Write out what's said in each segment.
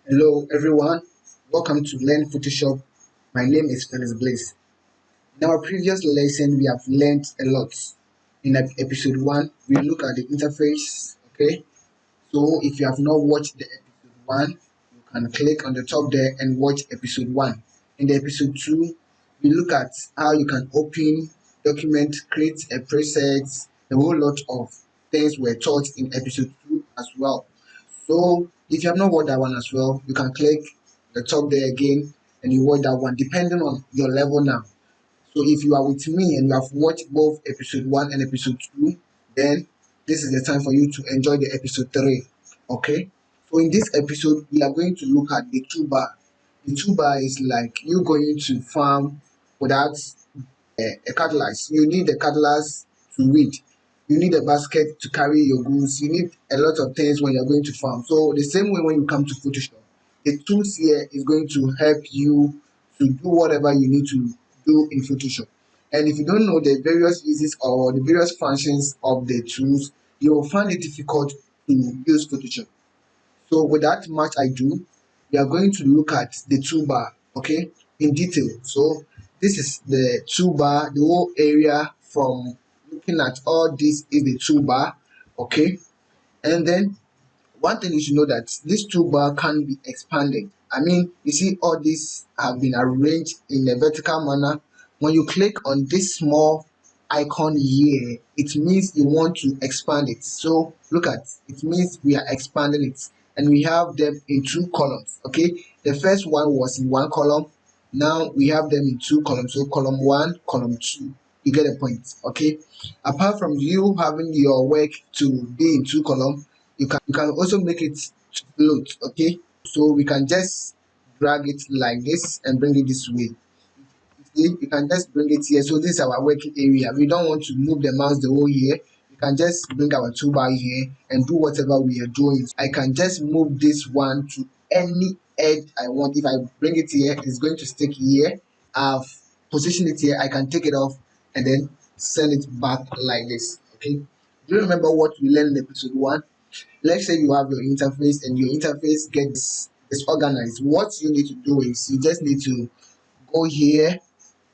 Hello everyone, welcome to Learn Photoshop. My name is Felix Bliss. In our previous lesson, we have learned a lot. In episode 1, we look at the interface. Okay, so if you have not watched the episode 1, you can click on the top there and watch episode 1. In the episode 2, we look at how you can open, document, create a preset. A whole lot of things were taught in episode 2 as well. So if you have not watched that one as well, you can click the top there again and you watch that one depending on your level now. So if you are with me and you have watched both episode 1 and episode 2, then this is the time for you to enjoy the episode 3. Okay? So in this episode, we are going to look at the toolbar. The toolbar is like you going to farm without a cutlass. You need a cutlass to weed. You need a basket to carry your goods. You need a lot of things when you're going to farm. So the same way when you come to Photoshop, the tools here is going to help you to do whatever you need to do in Photoshop. And if you don't know the various uses or the various functions of the tools, you will find it difficult to use Photoshop. So without much ado, we are going to look at the toolbar, okay, in detail. So this is the toolbar, the whole area from looking at all this is the toolbar, okay. And then one thing you should know that this toolbar can be expanded. I mean, you see all these have been arranged in a vertical manner. When you click on this small icon here, it means you want to expand it. So look at it means we are expanding it, and we have them in two columns. Okay, the first one was in one column. Now we have them in two columns. So column 1, column 2. You get a point. Okay, apart from you having your work to be in two columns, you can also make it to float. Okay, so we can just drag it like this and bring it this way. See, you can just bring it here. So this is our working area. We don't want to move the mouse the whole here. You can just bring our toolbar here and do whatever we are doing. I can just move this one to any edge I want. If I bring it here, it's going to stick here. I've positioned it here. I can take it off and then send it back like this. Okay, do you remember what we learned in episode 1? Let's say you have your interface and your interface gets disorganized. What you need to do is you just need to go here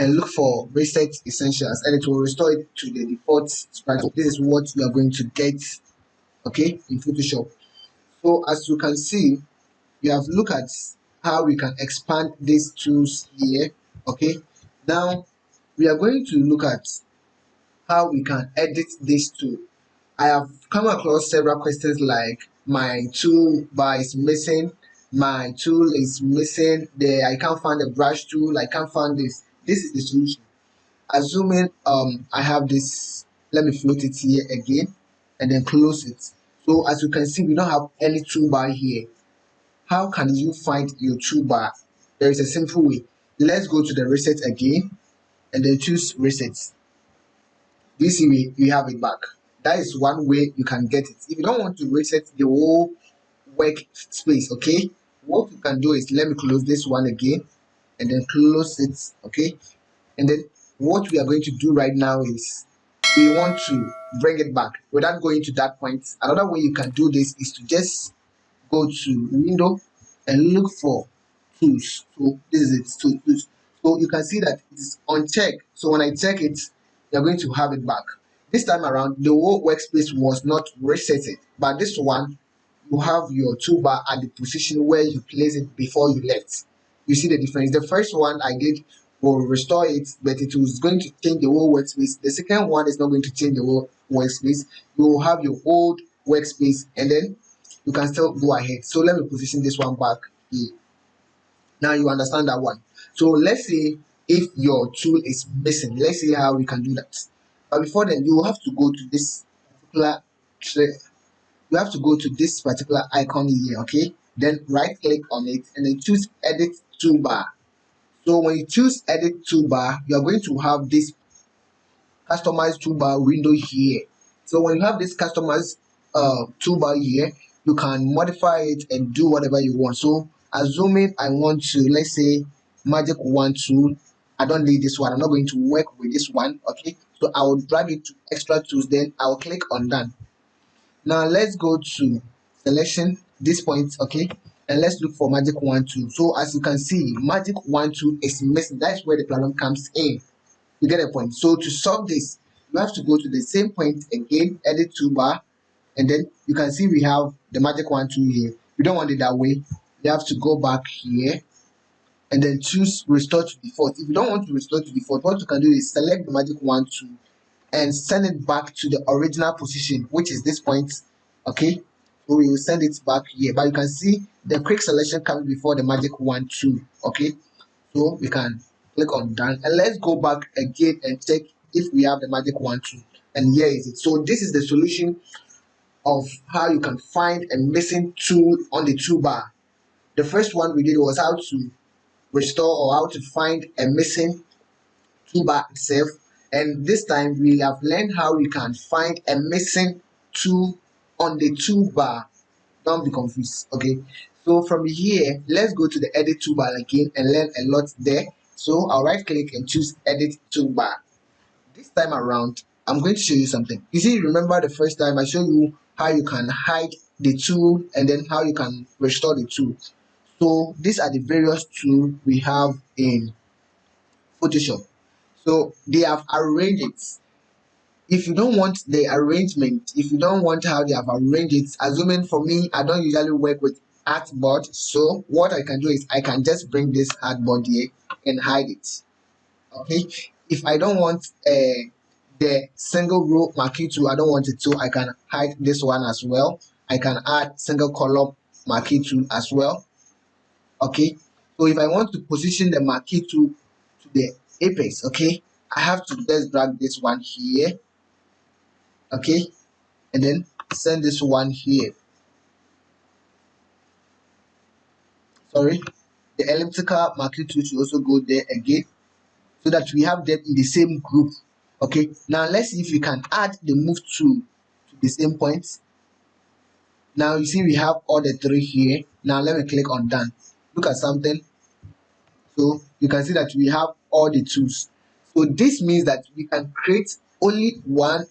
and look for reset essentials, and it will restore it to the default sprite. This is what you are going to get, okay, in Photoshop. So as you can see, you have looked at how we can expand these tools here. Okay, now we are going to look at how we can edit this tool. I have come across several questions like my toolbar is missing, my tool is missing, there I can't find the brush tool, I can't find this. This is the solution. Assuming I have this, let me float it here again and then close it. So as you can see, we don't have any toolbar here. How can you find your toolbar? There is a simple way. Let's go to the reset again and then choose reset. This way we have it back. That is one way you can get it. If you don't want to reset the whole workspace, okay, what you can do is, let me close this one again and then close it. Okay, and then what we are going to do right now is we want to bring it back without going to that point. Another way you can do this is to just go to window and look for tools. So this is it, tools. So you can see that it is unchecked. So when I check it, you're going to have it back. This time around, the whole workspace was not resetted, but this one, you have your toolbar at the position where you place it before you left. You see the difference. The first one I did will restore it, but it was going to change the whole workspace. The second one is not going to change the whole workspace. You will have your old workspace and then you can still go ahead. So let me position this one back here. Now you understand that one. So let's say if your tool is missing, let's see how we can do that. But before then, you will have to go to this particular you have to go to this particular icon here, okay? Then right click on it and then choose edit toolbar. So when you choose edit toolbar, you are going to have this customized toolbar window here. So when you have this customized toolbar here, you can modify it and do whatever you want. So assuming I want to, let's say, magic wand tool, I don't need this one, I'm not going to work with this one, okay? So I will drag it to extra tools, then I'll click on done. Now let's go to selection, this point, okay? and let's look for magic 1 2. So as you can see, magic 1 2 is missing. That's where the problem comes in. You get a point. So to solve this, you have to go to the same point again, edit toolbar, and then you can see we have the magic 1 2 here. We don't want it that way. You have to go back here and then choose restore to default. If you don't want to restore to default, what you can do is select the magic 1 2 and send it back to the original position, which is this point. Okay, so we will send it back here, but you can see the quick selection comes before the magic 1 2. Okay, so we can click on done, and let's go back again and check if we have the magic 1 2, and here is it. So this is the solution of how you can find a missing tool on the toolbar. The first one we did was how to restore or how to find a missing toolbar itself, and this time we have learned how we can find a missing tool on the toolbar. Don't be confused. Okay, so from here let's go to the edit toolbar again and learn a lot there. So I'll right click and choose edit toolbar. This time around I'm going to show you something. You see, remember the first time I showed you how you can hide the tool and then how you can restore the tool. So these are the various tools we have in Photoshop. So they have arranged it. If you don't want the arrangement, if you don't want how they have arranged it, assuming for me I don't usually work with artboard, so what I can do is I can just bring this artboard here and hide it. Okay, if I don't want the single row marquee tool, I don't want it to, I can hide this one as well. I can add single column marquee tool as well. Okay, so if I want to position the marquee tool to the apex, okay, I have to just drag this one here, okay, and then send this one here. Sorry, the elliptical marquee tool should also go there again, so that we have them in the same group. Okay, now let's see if we can add the move tool to the same point. Now you see we have all the three here. Now let me click on done. Look at something. So you can see that we have all the tools. So this means that we can create only one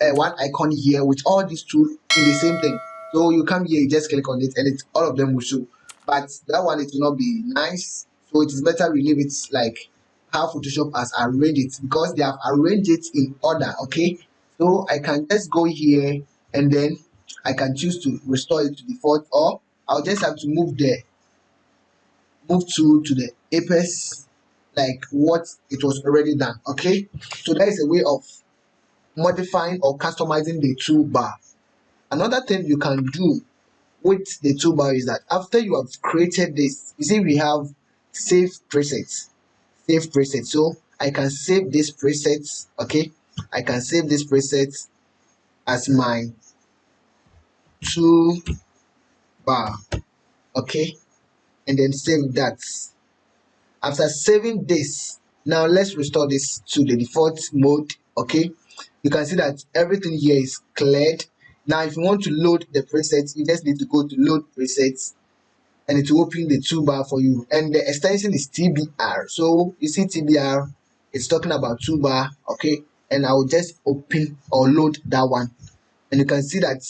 icon here with all these tools in the same thing. So you come here, you just click on it, and all of them will show. But that one, it will not be nice. So it is better we leave it like how Photoshop has arranged it, because they have arranged it in order. Okay, so I can just go here and then I can choose to restore it to default, or I'll just have to move the move to the apex like what it was already done. Okay, so that is a way of modifying or customizing the toolbar. Another thing you can do with the toolbar is that after you have created this, you see we have save presets. Save presets. So I can save this presets. Okay, I can save this presets as my toolbar. Okay, and then save that. After saving this, now let's restore this to the default mode. Okay, you can see that everything here is cleared. Now if you want to load the presets, you just need to go to load presets, and it will open the toolbar for you, and the extension is tbr. So you see tbr, it's talking about toolbar. Okay, and I will just open or load that one, and you can see that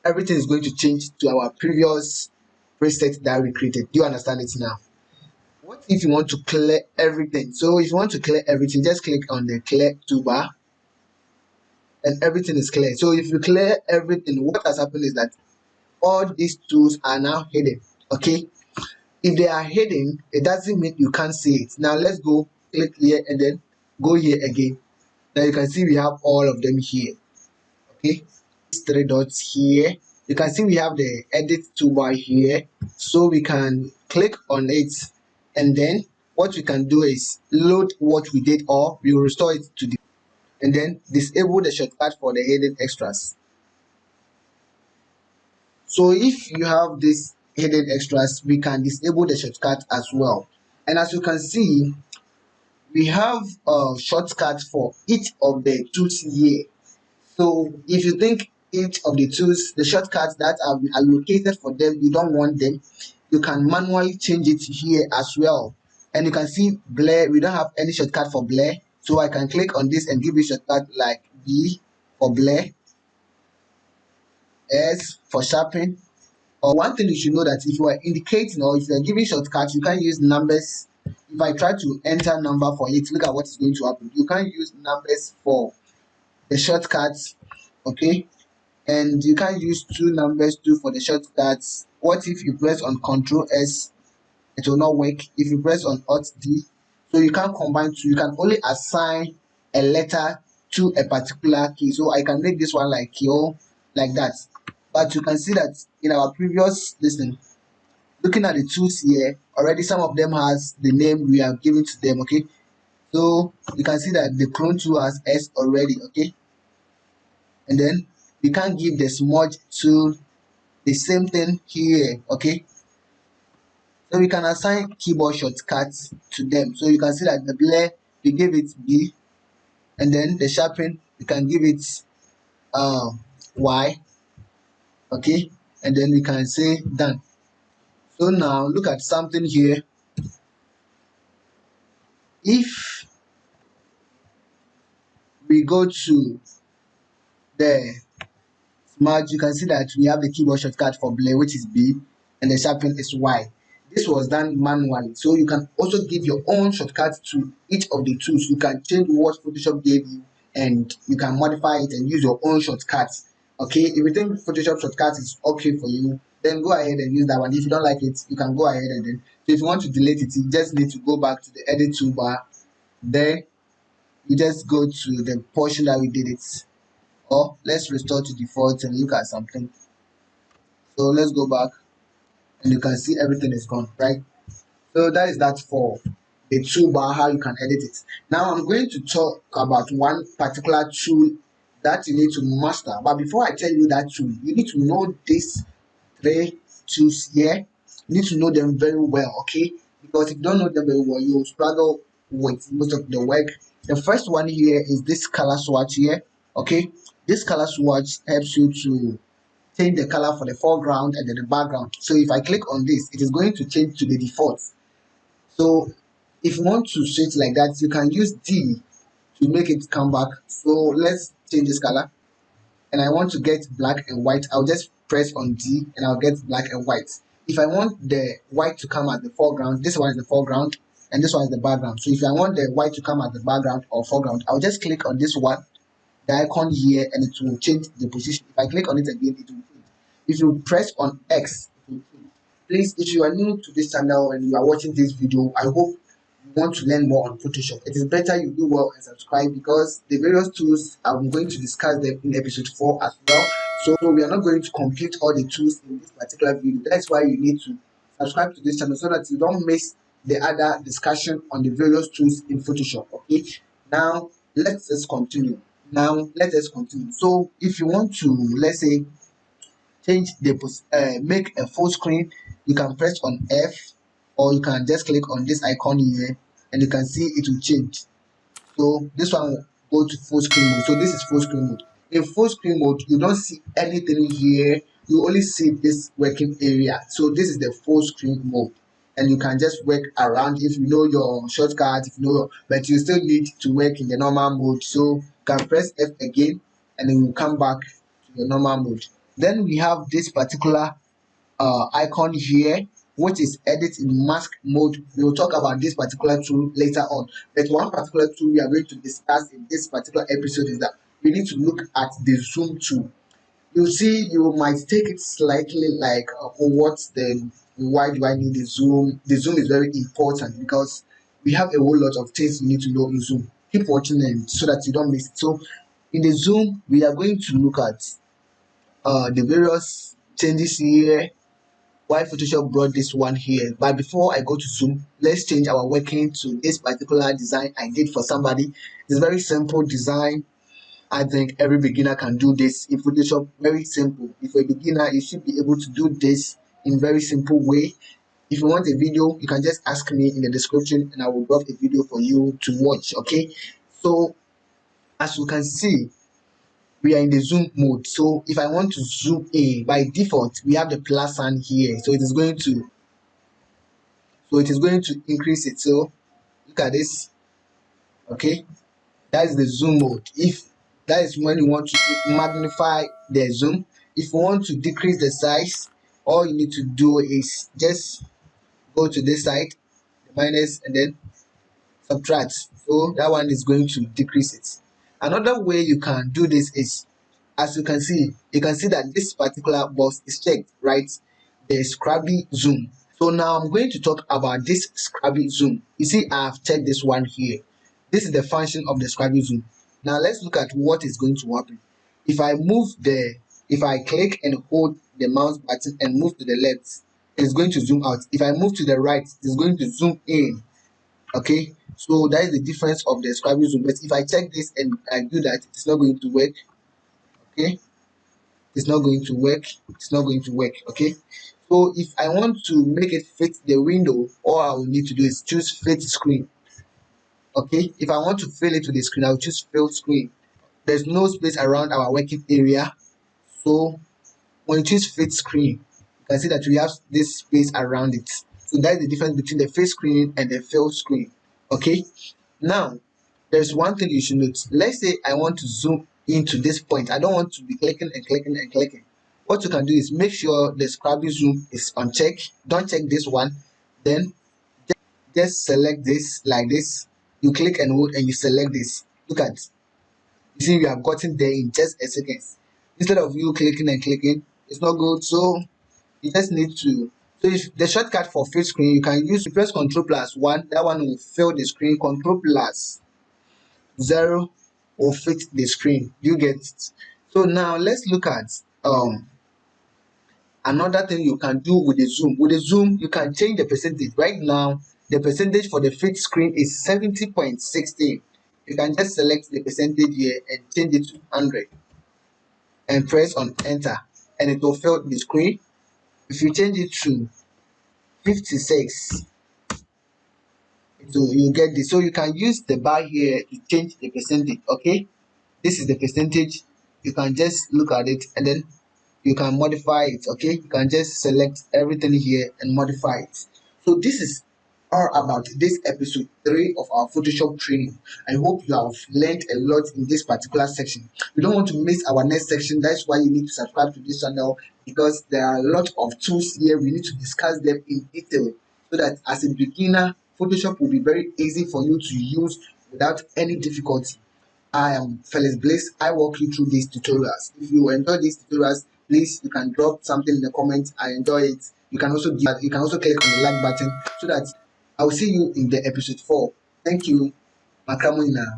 everything is going to change to our previous preset that we created. Do you understand it now? What if you want to clear everything? So if you want to clear everything, just click on the clear toolbar and everything is clear. So if you clear everything, what has happened is that all these tools are now hidden. Okay, if they are hidden, it doesn't mean you can't see it. Now let's go click here and then go here again. Now you can see we have all of them here. Okay, these three dots here, you can see we have the edit toolbar here, so we can click on it, and then what we can do is load what we did, or we will restore it to the, and then disable the shortcut for the hidden extras. So if you have this hidden extras, we can disable the shortcut as well. And as you can see, we have a shortcut for each of the tools here. So if you think each of the tools, the shortcuts that are allocated for them, you don't want them, you can manually change it here as well. And you can see blur, we don't have any shortcut for blur. So I can click on this and give you shortcut like B for blur, S for sharpen, Or one thing you should know, that if you are indicating or if you are giving shortcuts, you can't use numbers. If I try to enter number for it, look at what is going to happen. You can't use numbers for the shortcuts, okay? And you can't use two numbers too for the shortcuts. What if you press on Control S? It will not work. If you press on Alt D, so you can't combine two. You can only assign a letter to a particular key. So I can make this one like Q, like that. But you can see that in our previous listening, looking at the tools here, already some of them has the name we have given to them, okay? So you can see that the clone tool has S already, okay? And then we can give the smudge tool the same thing here, okay? So we can assign keyboard shortcuts to them. So you can see that the blur, we give it B, and then the sharpen, we can give it Y, okay? And then we can say done. So now look at something here. If we go to the smudge, you can see that we have the keyboard shortcut for blur, which is B, and the sharpen is Y. This was done manually, so you can also give your own shortcuts to each of the tools. You can change what Photoshop gave you and you can modify it and use your own shortcuts. Okay, if you think Photoshop shortcuts is okay for you, then go ahead and use that one. If you don't like it, you can go ahead and then, so if you want to delete it, you just need to go back to the edit toolbar. Then you just go to the portion that we did it, or let's restore to default and look at something. So let's go back and you can see everything is gone, right? So that is that for the toolbar, how you can edit it. Now I'm going to talk about one particular tool that you need to master. But before I tell you that tool, you need to know these three tools here. You need to know them very well, okay? Because if you don't know them very well, you'll struggle with most of the work. The first one here is this color swatch here, okay? This color swatch helps you to change the color for the foreground and then the background. So if I click on this, it is going to change to the default. So if you want to switch like that, you can use D to make it come back. So let's change this color. And I want to get black and white. I'll just press on D and I'll get black and white. If I want the white to come at the foreground, this one is the foreground and this one is the background. So if I want the white to come at the background or foreground, I'll just click on this one, the icon here, and it will change the position. If I click on it again, it will change. If you press on X, it will change. Please, if you are new to this channel and you are watching this video, I hope you want to learn more on Photoshop. It is better you do well and subscribe, because the various tools I'm going to discuss them in episode 4 as well. So we are not going to complete all the tools in this particular video. That's why you need to subscribe to this channel so that you don't miss the other discussion on the various tools in Photoshop. Okay, now let's just continue. So if you want to, let's say, change the make a full screen, you can press on F, or you can just click on this icon here and you can see it will change. So this one will go to full screen mode. So this is full screen mode. In full screen mode, you don't see anything here, you only see this working area. So this is the full screen mode, and you can just work around if you know your shortcut, if you know, but you still need to work in the normal mode. So you can press F again and then you come back to the normal mode. Then we have this particular icon here, which is edit in mask mode. We will talk about this particular tool later on, but one particular tool we are going to discuss in this particular episode is that we need to look at the zoom tool. You see, you might take it slightly like, oh, what's the, why do I need the zoom? The zoom is very important because we have a whole lot of things you need to know in zoom. Keep watching them so that you don't miss it. So in the zoom, we are going to look at the various changes here, why Photoshop brought this one here. But before I go to zoom, let's change our working to this particular design I did for somebody. It's a very simple design. I think every beginner can do this in Photoshop. Very simple. If you're a beginner, you should be able to do this in very simple way. If you want a video, you can just ask me in the description and I will drop a video for you to watch. Okay, so as you can see, we are in the zoom mode. So if I want to zoom in, by default we have the plus sign here, so it is going to increase it. So look at this. Okay, that is the zoom mode. If that is when you want to magnify the zoom. If you want to decrease the size all you need to do is just go to this side, the minus, and then subtract. So that one is going to decrease it. Another way you can do this is, as you can see that this particular box is checked, right? The Scrabby zoom. So now I'm going to talk about this Scrabby zoom. You see, I have checked this one here. This is the function of the Scrabby zoom. Now let's look at what is going to happen. If I if I click and hold the mouse button and move to the left, it's going to zoom out. If I move to the right, it's going to zoom in. Okay, so that is the difference of the Scrabble zoom. But if I check this and I do that, it's not going to work. Okay, it's not going to work. It's not going to work. Okay, so if I want to make it fit the window, all I will need to do is choose fit screen. Okay, if I want to fill it to the screen, I'll choose fill screen. There's no space around our working area, so when you choose fit screen, you can see that we have this space around it. So that's the difference between the fit screen and the fill screen. Okay, now there's one thing you should note. Let's say I want to zoom into this point. I don't want to be clicking and clicking and clicking. What you can do is make sure the Scrabble zoom is on check. Don't check this one. Then just select this like this. You click and hold and you select this. Look at, you see, we have gotten there in just a second. Instead of you clicking and clicking, it's not good. So you just need to, so if the shortcut for fill screen, you can use, you press Ctrl plus 1, that one will fill the screen. Ctrl plus 0 will fit the screen. You get it? So now let's look at another thing you can do with the zoom. With the zoom, you can change the percentage. Right now the percentage for the fit screen is 70.16. You can just select the percentage here and change it to 100 and press on enter, and it will fill the screen. If you change it to 56, so you get this. So you can use the bar here to change the percentage. Okay, this is the percentage. You can just look at it and then you can modify it. Okay, you can just select everything here and modify it. So this is all about this episode 3 of our Photoshop training. I hope you have learned a lot in this particular section. You don't want to miss our next section. That's why you need to subscribe to this channel, because there are a lot of tools here. We need to discuss them in detail so that as a beginner, Photoshop will be very easy for you to use without any difficulty. I am Felix Bliss. I walk you through these tutorials. If you enjoy these tutorials, please, you can drop something in the comments. I enjoy it. You can also click on the like button so that I will see you in the episode 4. Thank you. Makamuna.